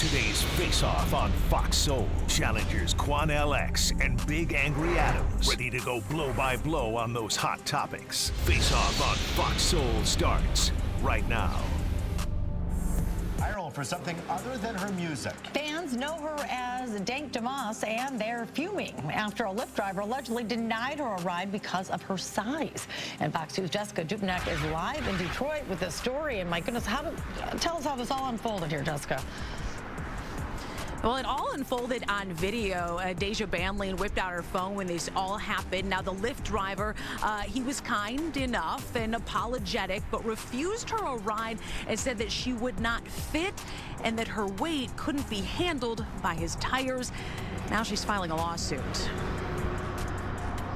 Today's face-off on Fox Soul. Challengers Quan LX and Big Angry Adams. Ready to go blow by blow on those hot topics. Face-off on Fox Soul starts right now. Viral for something other than her music. Fans know her as Dank DeMoss, and they're fuming after a Lyft driver allegedly denied her a ride because of her size. And Fox News' Jessica Dupnack is live in Detroit with this story. And my goodness, tell us how this all unfolded here, Jessica. Well, it all unfolded on video. Deja Banlane whipped out her phone when this all happened. Now, the Lyft driver, he was kind enough and apologetic, but refused her a ride and said that she would not fit and that her weight couldn't be handled by his tires. Now she's filing a lawsuit.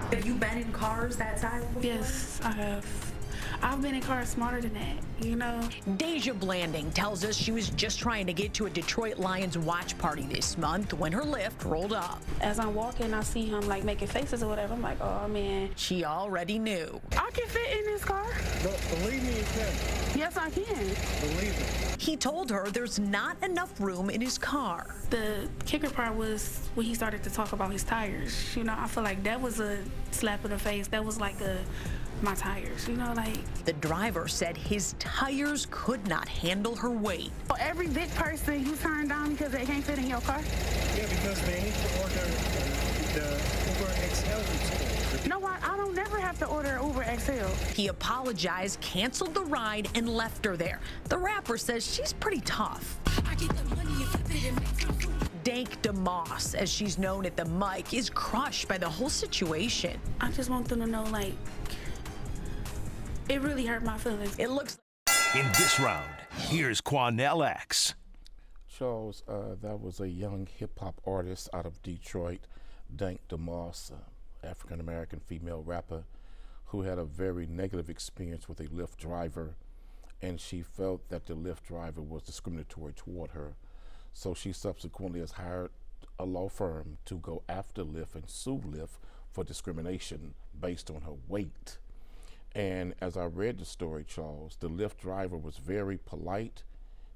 Have you been in cars that size before? Yes, I have. I've been in cars smarter than that, you know. Deja Blanding tells us she was just trying to get to a Detroit Lions watch party this month when her Lyft rolled up. As I'm walking, I see him like making faces or whatever. I'm like, oh man. She already knew. I can fit in this car. But believe me, you can. Yes, I can. Believe me. He told her there's not enough room in his car. The kicker part was when he started to talk about his tires. You know, I feel like that was a slap in the face. That was like my tires, you know, like. The driver said his tires could not handle her weight. For every big person you turn down because they can't fit in your car? Yeah, because they need to order the Uber XL. You know what? I don't never have to order Uber XL. He apologized, canceled the ride, and left her there. The rapper says she's pretty tough. I get the money and flip it and make some food. Dank DeMoss, as she's known at the mic, is crushed by the whole situation. I just want them to know, like, it really hurt my feelings. It looks In this round, here's Quan LX. Charles, that was a young hip-hop artist out of Detroit, Dank DeMoss, African-American female rapper, who had a very negative experience with a Lyft driver, and she felt that the Lyft driver was discriminatory toward her. So she subsequently has hired a law firm to go after Lyft and sue Lyft for discrimination based on her weight. And as I read the story, Charles, the Lyft driver was very polite.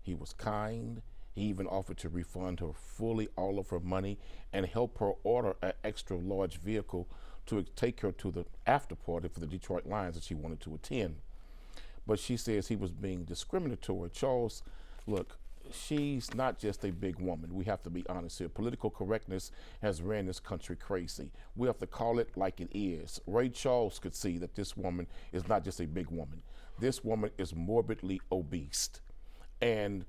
He was kind. He even offered to refund her fully all of her money and help her order an extra large vehicle to take her to the after party for the Detroit Lions that she wanted to attend. But she says he was being discriminatory. Charles, look, she's not just a big woman. We have to be honest here. Political correctness has ran this country crazy. We have to call it like it is. Ray Charles could see that this woman is not just a big woman. This woman is morbidly obese. And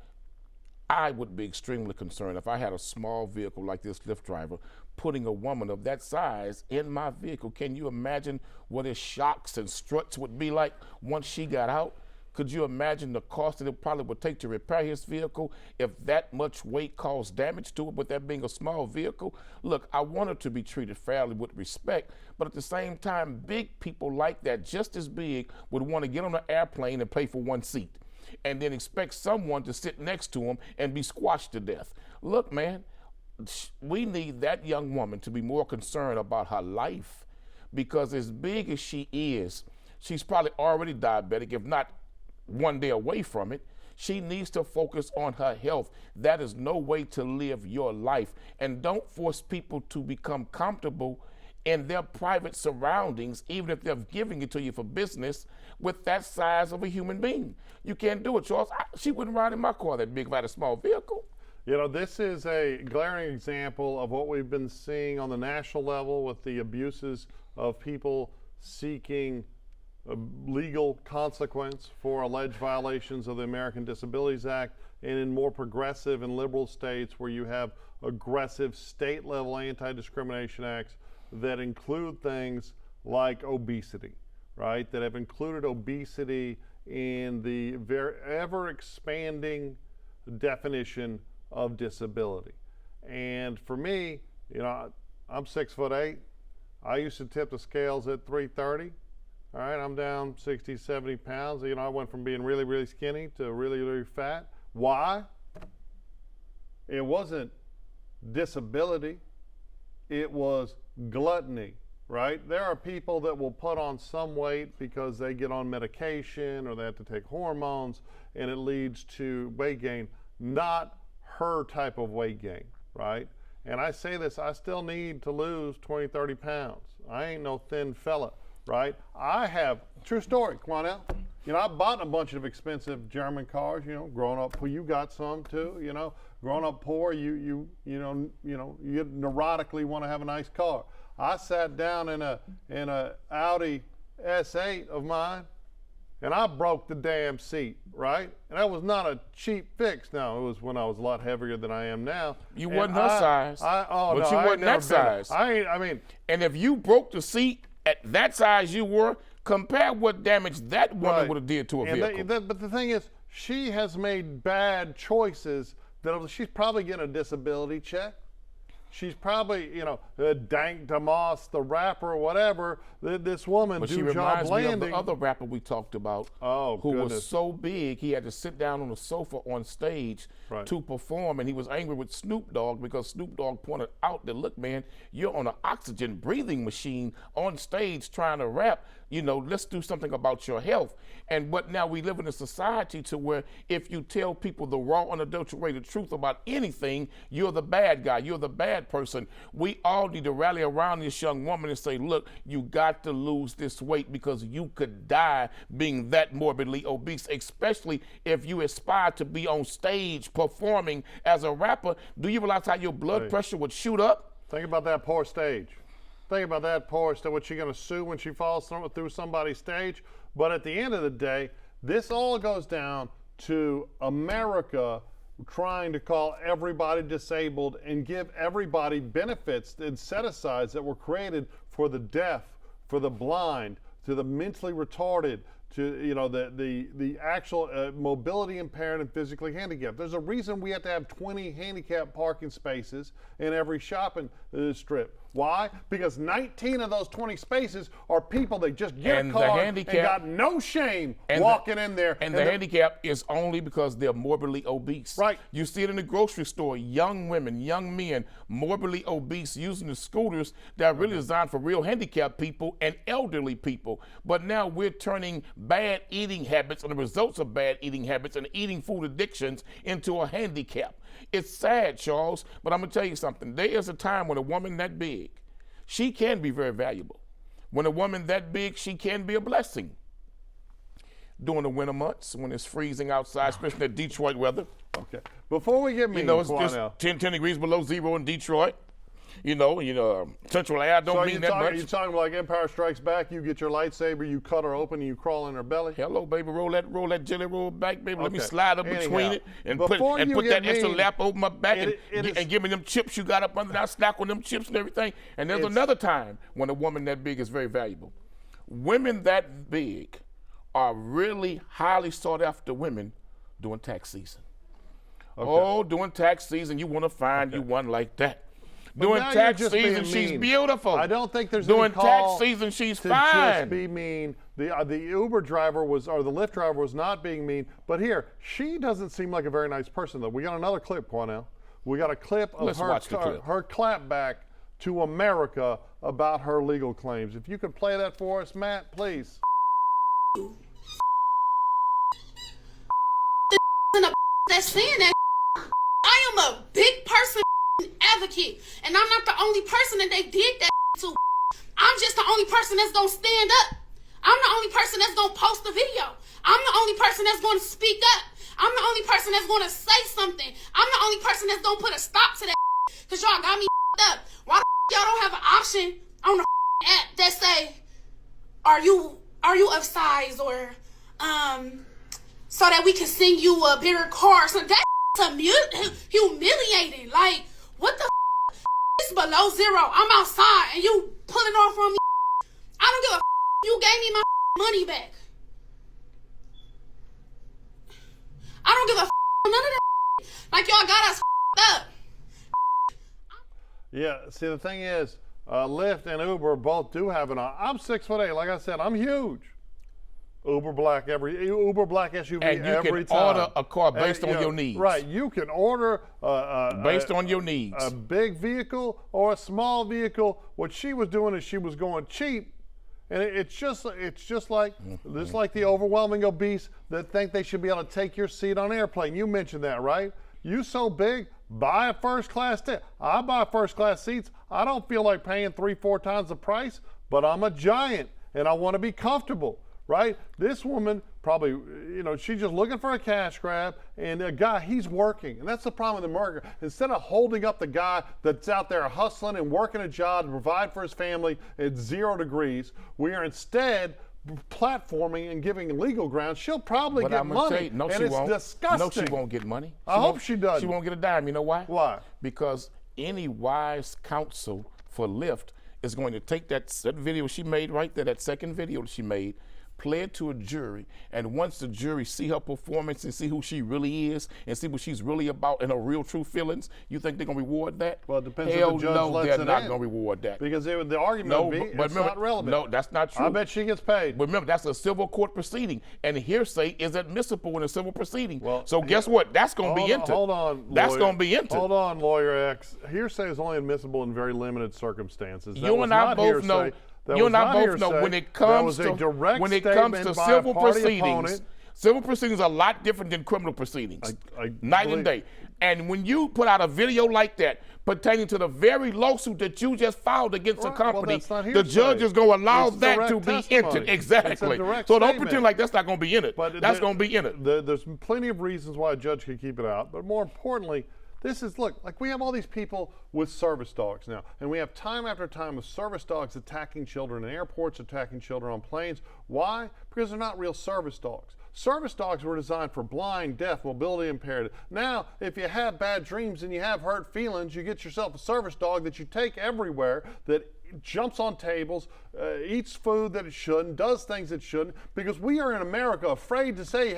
I would be extremely concerned if I had a small vehicle like this Lyft driver putting a woman of that size in my vehicle. Can you imagine what his shocks and struts would be like once she got out? Could you imagine the cost that it probably would take to repair his vehicle if that much weight caused damage to it, with that being a small vehicle? Look, I want her to be treated fairly with respect, but at the same time, big people like that, just as big, would want to get on an airplane and pay for one seat and then expect someone to sit next to him and be squashed to death. Look, man, we need that young woman to be more concerned about her life, because as big as she is, she's probably already diabetic, if not one day away from it. She needs to focus on her health. That is no way to live your life. And don't force people to become comfortable in their private surroundings, even if they're giving it to you for business, with that size of a human being. You can't do it, Charles. She wouldn't ride in my car that big if I had a small vehicle. You know, this is a glaring example of what we've been seeing on the national level with the abuses of people seeking legal consequence for alleged violations of the American Disabilities Act, and in more progressive and liberal states where you have aggressive state-level anti-discrimination acts that include things like obesity, right? That have included obesity in the ever-expanding definition of disability. And for me, you know, I'm 6'8". I used to tip the scales at 330. All right, I'm down 60, 70 pounds. You know, I went from being really, really skinny to really, really fat. Why? It wasn't disability. It was gluttony, right? There are people that will put on some weight because they get on medication or they have to take hormones and it leads to weight gain. Not her type of weight gain, right? And I say this, I still need to lose 20, 30 pounds. I ain't no thin fella, right? I have, true story, Quanell. You know, I bought a bunch of expensive German cars, you know, growing up, well, you got some too, you know, growing up poor, you neurotically want to have a nice car. I sat down in a Audi S8 of mine, and I broke the damn seat, right? And that was not a cheap fix. Now, it was when I was a lot heavier than I am now. You wasn't her size, but you wasn't that size. I mean. And if you broke the seat at that size you were, compare what damage that woman would have did to a vehicle. But the thing is, she has made bad choices that she's probably getting a disability check. She's probably, you know, Dank DeMoss, the rapper or whatever, this woman, but do she job reminds landing. me of the other rapper we talked about, who was so big he had to sit down on a sofa on stage to perform, and he was angry with Snoop Dogg because Snoop Dogg pointed out that, look, man, you're on an oxygen breathing machine on stage trying to rap. You know, let's do something about your health. And but now we live in a society to where if you tell people the raw, unadulterated truth about anything, you're the bad guy, you're the bad person. We all need to rally around this young woman and say, look, you got to lose this weight because you could die being that morbidly obese, especially if you aspire to be on stage performing as a rapper. Do you realize how your blood pressure would shoot up? Think about that poor stage. Think about that poor stage. What, she gonna sue when she falls through somebody's stage? But at the end of the day, this all goes down to America trying to call everybody disabled and give everybody benefits and set-asides that were created for the deaf, for the blind, to the mentally retarded, to, you know, the actual mobility impaired and physically handicapped. There's a reason we have to have 20 handicap parking spaces in every shopping strip. Why? Because 19 of those 20 spaces are people that just get a car and got no shame walking in there. And the handicap is only because they're morbidly obese. Right. You see it in the grocery store, young women, young men, morbidly obese, using the scooters that are really designed for real handicapped people and elderly people. But now we're turning bad eating habits and the results of bad eating habits and eating food addictions into a handicap. It's sad, Charles, but I'm gonna tell you something. There is a time when a woman that big, she can be very valuable. When a woman that big, she can be a blessing. During the winter months, when it's freezing outside, especially in Detroit weather. Okay. Before we get mean, you know, it's just 10 degrees below zero in Detroit. You know, Central Air don't mean that much. You're talking like Empire Strikes Back, you get your lightsaber, you cut her open, and you crawl in her belly? Hello, baby, roll that jelly roll back, baby. Let me slide up between it and put that extra lap over my back and give me them chips you got up under there. I snack on them chips and everything. And there's another time when a woman that big is very valuable. Women that big are really highly sought after women during tax season. Okay. Oh, during tax season, you want to find you one like that. During tax season, she's beautiful. I don't think there's during any call tax season, she's to fine. Just be mean. The Uber driver or the Lyft driver was not being mean. But here, she doesn't seem like a very nice person, though. We got another clip, Quanell. We got a clip of her clapback to America about her legal claims. If you could play that for us, Matt, please. That's saying that I am a big person advocate, and I'm not the only person that they did that to. I'm just the only person that's gonna stand up. I'm the only person that's gonna post the video. I'm the only person that's gonna speak up. I'm the only person that's gonna say something. I'm the only person that's gonna put a stop to that because y'all got me up. Why the y'all don't have an option on the app that say, are you of size, or so that we can send you a bigger car? So that's humiliating. Like, what the it's below zero. I'm outside and you pulling off on me. I don't give a you gave me my money back. I don't give a none of that. Like, y'all got us up. Yeah, see, the thing is, Lyft and Uber both do have I'm 6'8". Like I said, I'm huge. Uber black SUV and you every can time. Order a car based on your needs. Right, you can order based on your needs. A big vehicle or a small vehicle. What she was doing is she was going cheap, and it's just like the overwhelming obese that think they should be able to take your seat on an airplane. You mentioned that, right? You so big, buy a first class ticket. I buy first class seats. I don't feel like paying 3-4 times the price, but I'm a giant and I want to be comfortable, right? This woman probably, you know, she's just looking for a cash grab, and a guy, he's working. And that's the problem with America. Instead of holding up the guy that's out there hustling and working a job to provide for his family at 0 degrees, we are instead platforming and giving legal grounds. She'll probably get money. No, and she it's won't. disgusting. No, she won't get money. I hope she doesn't. She won't get a dime. You know why? Why? Because any wise counsel for Lyft is going to take that video she made right there, that second video that she made, play it to a jury, and once the jury see her performance and see who she really is and see what she's really about and her real true feelings, you think they're going to reward that? Well, it depends Hell if the judge no, lets they're it not in. going to reward that. Because the argument would be, but it's remember, not relevant. No, that's not true. I bet she gets paid. But remember, that's a civil court proceeding, and hearsay is admissible in a civil proceeding. Well, so guess what? That's going to be entered. Hold on, that's lawyer. going to be entered. Hold on, Lawyer X. Hearsay is only admissible in very limited circumstances. That You was and I not both hearsay. know. That You was and I not both know hearsay. when it That comes was to a direct when it comes to statement by a civil party proceedings. opponent. Civil proceedings are a lot different than criminal proceedings. I Night believe- and day. And when you put out a video like that pertaining to the very lawsuit that you just filed against a Right, well, company, that's not the hearsay. judge is going to allow It's that direct to be testimony. entered. It's a Exactly. direct So don't statement. pretend like that's not going to be in it. But That's going to be in it. There's plenty of reasons why a judge could keep it out, but more importantly, this is, look, like we have all these people with service dogs now, and we have time after time of service dogs attacking children in airports, attacking children on planes. Why? Because they're not real service dogs. Service dogs were designed for blind, deaf, mobility impaired. Now, if you have bad dreams and you have hurt feelings, you get yourself a service dog that you take everywhere, that jumps on tables, eats food that it shouldn't, does things it shouldn't, because we are in America afraid to say,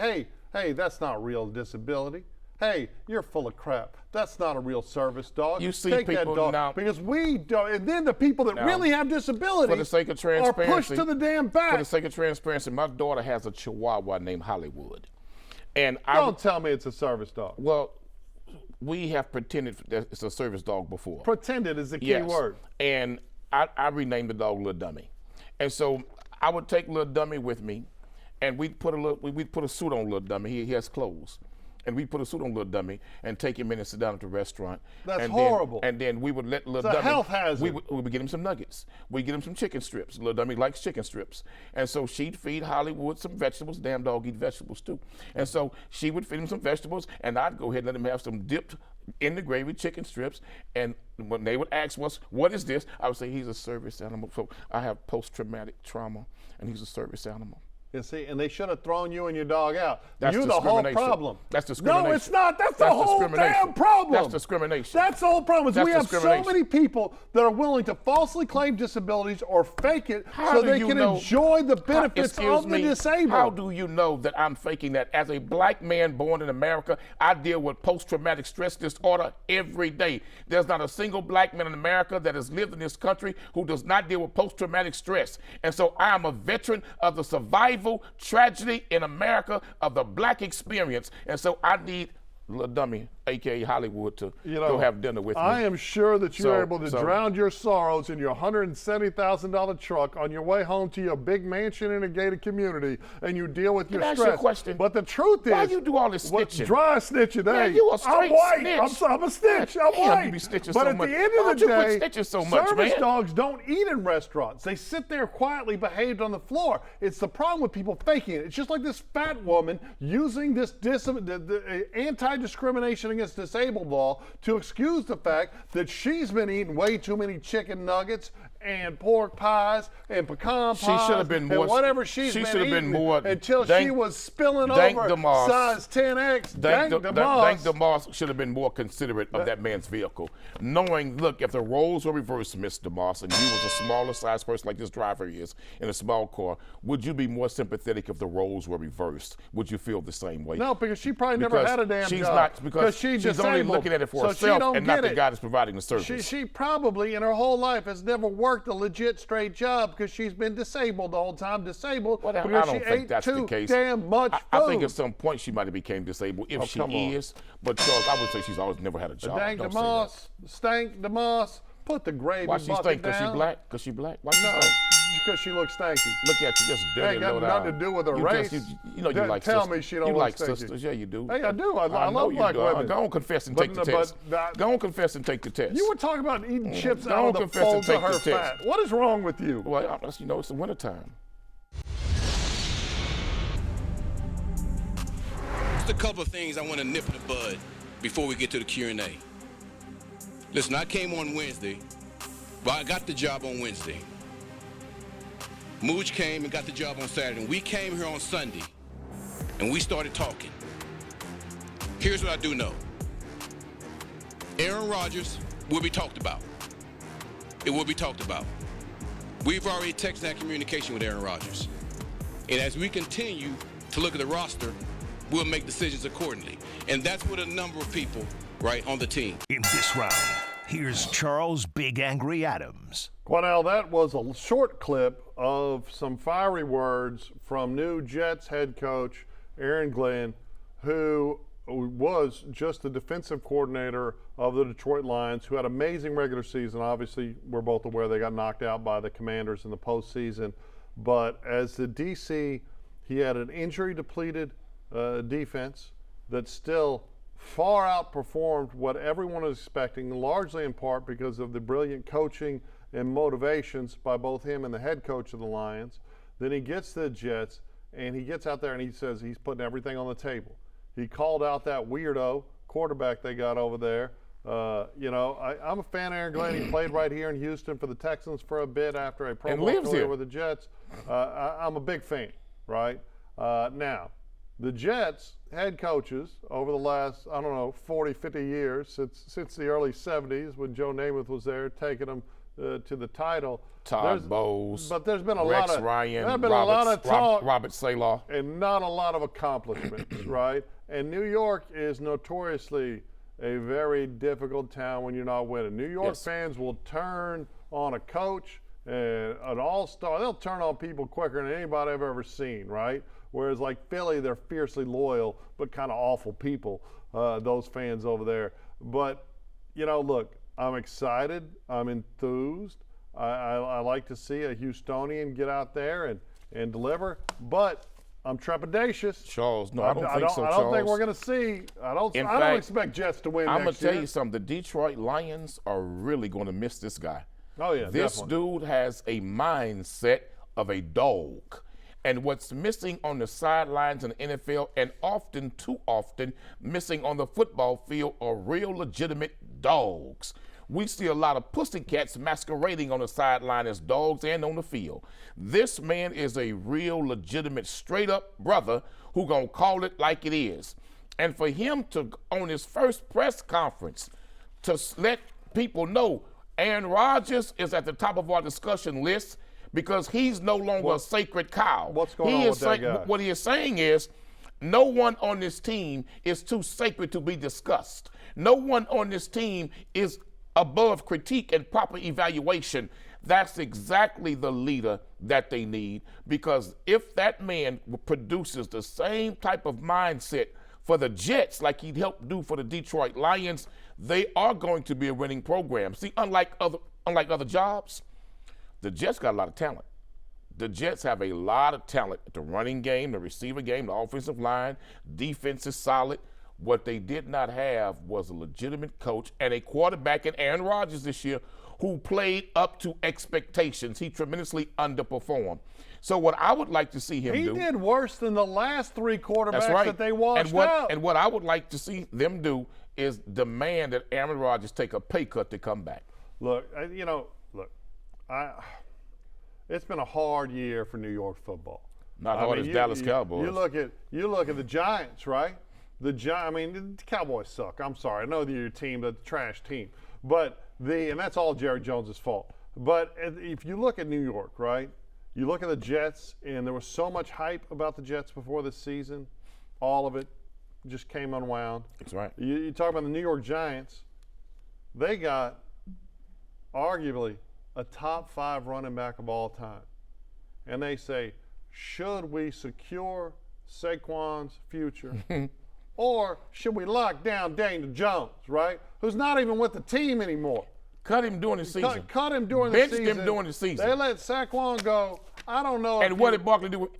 hey, that's not real disability. Hey, you're full of crap. That's not a real service dog. You see Take people that dog. now, because we don't, and then the people that now, really have disabilities for the sake of are transparency, pushed to the damn back. For the sake of transparency, my daughter has a Chihuahua named Hollywood, and Don't tell me it's a service dog. Well, we have pretended that it's a service dog before. Pretended is the key Yes. word. And I renamed the dog Little Dummy, and so I would take Little Dummy with me, and we'd put a suit on Little Dummy. He has clothes. And we put a suit on Little Dummy and take him in and sit down at the restaurant. That's and horrible. Then we would let Little It's a Dummy. health hazard. We would get him some nuggets. We'd get him some chicken strips. Little Dummy likes chicken strips. And so she'd feed Hollywood some vegetables. Damn dog eat vegetables too. And so she would feed him some vegetables, and I'd go ahead and let him have some dipped in the gravy chicken strips. And when they would ask us, what is this? I would say, he's a service animal. So I have post-traumatic trauma, and he's a service animal. You see, and they should have thrown you and your dog out. That's You're the whole discrimination. problem. That's discrimination. No, it's not. That's the That's whole discrimination. damn problem. That's discrimination. That's the whole problem. Is That's we have so discrimination. many people that are willing to falsely claim disabilities or fake it How so do they you can know- enjoy the benefits of the disabled. How do you know that I'm faking that? As a black man born in America, I deal with post-traumatic stress disorder every day. There's not a single black man in America that has lived in this country who does not deal with post-traumatic stress. And so I am a veteran of the survival tragedy in America of the black experience. And so I need Little Dummy, a.k.a. Hollywood, to go have dinner with me. I am sure that you So- were able to so- drown your sorrows in your $170,000 truck on your way home to your big mansion in a gated community, and you deal with your Can I ask stress. you a question? But the truth is, Why you do all this snitching? Dry snitching, Man, hey. you a I'm straight white. snitch. I'm a snitch. I'm Damn, white. you be snitching but so at much. the end Why of the don't you quit day, snitching so much, service man? dogs don't eat in restaurants. They sit there quietly behaved on the floor. It's the problem with people faking it. It's just like this fat woman using this anti-discrimination against disabled law to excuse the fact that she's been eating way too many chicken nuggets and pork pies and pecan pies. She should have been more. And whatever she should been have been eating more. until she was spilling Dank over DeMoss. size 10X. Dank Dank DeMoss. DeMoss should have been more considerate of that man's vehicle. Knowing, look, if the roles were reversed, Miss DeMoss, and you was a smaller size person like this driver is in a small car, would you be more sympathetic if the roles were reversed? Would you feel the same way? No, because she probably never had a damn she's job. Not, because she's only disabled. looking at it for So she herself don't and not get the it. guy that's providing the service. She probably in her whole life has never worked a legit straight job because she's been disabled the whole time. Disabled Well, because I don't she think ate that's too the case. damn much food. I think at some point she might have became disabled if she come on. is. But Charles, I would say she's always never had a job. Dank Don't say that. DeMoss, Stank DeMoss, put the gravy Why she bucket stink? Cause she down. black? Cause she black? Why she No, stink? because she looks stanky. Look at you, just dirty Ain't got low nothing down. to do with her You race. Just, you know you like Tell sisters. me she don't You look like stanky. sisters. Yeah, you do. Hey, I do. I know love you black do. women. Go on, confess and take the test. Go on, confess and take the test. You were talking about eating chips Go out on, of the confess and folds of take her the test. fat. What is wrong with you? Well, it's the wintertime. Just a couple of things I want to nip in the bud before we get to the Q&A. Listen, I came on Wednesday, but I got the job on Wednesday. Mooch came and got the job on Saturday, and we came here on Sunday, and we started talking. Here's what I do know. Aaron Rodgers will be talked about. It will be talked about. We've already texted that communication with Aaron Rodgers. And as we continue to look at the roster, we'll make decisions accordingly. And that's with a number of people, right, on the team. In this round, here's Charles Big Angry Adams. Quanell, that was a short clip of some fiery words from new Jets head coach Aaron Glenn, who was just the defensive coordinator of the Detroit Lions, who had amazing regular season. Obviously, we're both aware they got knocked out by the Commanders in the postseason. But as the DC, he had an injury-depleted defense that still far outperformed what everyone was expecting, largely in part because of the brilliant coaching and motivations by both him and the head coach of the Lions. Then he gets to the Jets, and he gets out there and he says he's putting everything on the table. He called out that weirdo quarterback they got over there. I'm a fan of Aaron Glenn. He played right here in Houston for the Texans for a bit after a Pro Bowl career with the Jets. I'm a big fan, right? Now, the Jets head coaches over the last, 40, 50 years, since the early 70s when Joe Namath was there taking them to the title. Todd Bowles, but there's been a Rex lot of Ryan, there's been a lot of talk, Robert Saleh, and not a lot of accomplishments, right? And New York is notoriously a very difficult town when you're not winning. New York fans will turn on a coach, an all-star. They'll turn on people quicker than anybody I've ever seen, right? Whereas like Philly, they're fiercely loyal but kind of awful people, those fans over there. But, look, I'm excited. I'm enthused. I like to see a Houstonian get out there and deliver, but I'm trepidatious. Charles, no, I don't think so, Charles. I don't think we're going to see. I don't expect Jets to win I'm next going to year. tell you something. The Detroit Lions are really going to miss this guy. Oh, yeah, This definitely. dude has a mindset of a dog. And what's missing on the sidelines in the NFL, and often, too often, missing on the football field are real legitimate dogs. We see a lot of pussycats masquerading on the sideline as dogs and on the field. This man is a real legitimate straight-up brother who gonna call it like it is. And for him to, on his first press conference, to let people know Aaron Rodgers is at the top of our discussion list because he's no longer a sacred cow. What's going on with that guy? What he is saying is, no one on this team is too sacred to be discussed. No one on this team is above critique and proper evaluation. That's exactly the leader that they need, because if that man produces the same type of mindset for the Jets like he helped do for the Detroit Lions, they are going to be a winning program. See, unlike other jobs, the Jets got a lot of talent. The Jets have a lot of talent at the running game, the receiver game, the offensive line. Defense is solid. What they did not have was a legitimate coach and a quarterback in Aaron Rodgers this year who played up to expectations. He tremendously underperformed. So what I would like to see him do— He did worse than the last three quarterbacks that's right. that they washed out. And what I would like to see them do is demand that Aaron Rodgers take a pay cut to come back. Look, it's been a hard year for New York football. Not hard as Dallas Cowboys. You look at the Giants, right? The Cowboys suck. I'm sorry. I know they're your team, the trash team. And that's all Jerry Jones' fault. But if you look at New York, right? You look at the Jets, and there was so much hype about the Jets before this season. All of it just came unwound. That's right. You talk about the New York Giants. They got arguably a top 5 running back of all time. And they say, should we secure Saquon's future? Or should we lock down Daniel Jones, right? Who's not even with the team anymore. Cut him during the season. Cut him during the season. Benched him during the season. They let Saquon go. I don't know. And what did Barkley do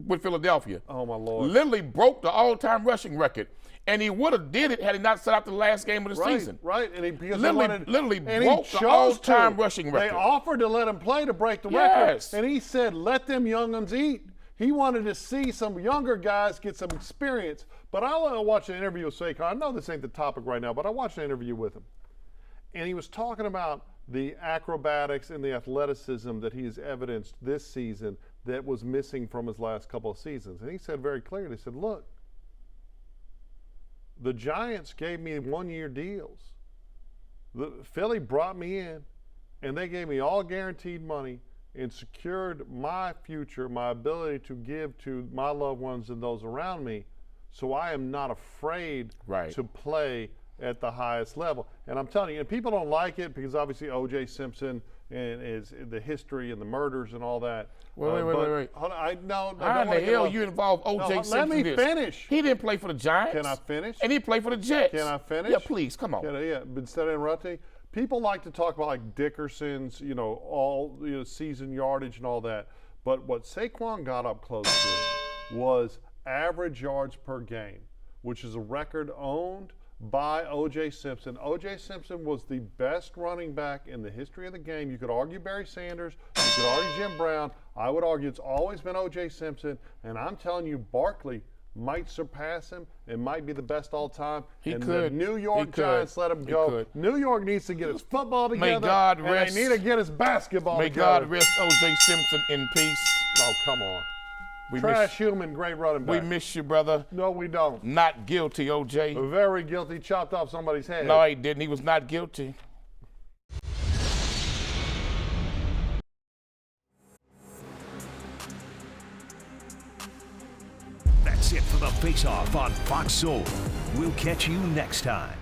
with Philadelphia? Oh, my Lord. Literally broke the all-time rushing record. And he would have did it had he not set out the last game of the season. Right, and he literally broke the all-time rushing record. They offered to let him play to break the Yes. record, and he said, "Let them young'uns eat." He wanted to see some younger guys get some experience. But I watched an interview with Saquon. I know this ain't the topic right now, but I watched an interview with him, and he was talking about the acrobatics and the athleticism that he has evidenced this season that was missing from his last couple of seasons. And he said very clearly, he said, "Look, the Giants gave me one-year deals. Philly brought me in, and they gave me all guaranteed money and secured my future, my ability to give to my loved ones and those around me. So I am not afraid to play at the highest level." And I'm telling you, and people don't like it because obviously O.J. Simpson and is the history and the murders and all that. Wait. Hold on, no, how in the hell you involve O.J. Simpson? Let me finish. He didn't play for the Giants. Can I finish? And he played for the Jets. Can I finish? Yeah, please, come on. Instead of interrupting, people like to talk about like Dickerson's, season yardage and all that. But what Saquon got up close to was average yards per game, which is a record owned by O.J. Simpson. O.J. Simpson was the best running back in the history of the game. You could argue Barry Sanders. You could argue Jim Brown. I would argue it's always been O.J. Simpson. And I'm telling you, Barkley might surpass him and might be the best all time. The New York Giants let him go. New York needs to get his football together. May God rest. And they need to get his basketball together. May God rest O.J. Simpson in peace. Oh, come on. Trash human, great running back. We miss you, brother. No, we don't. Not guilty, O.J. Very guilty. Chopped off somebody's head. No, he didn't. He was not guilty. That's it for the Face Off on Fox Soul. We'll catch you next time.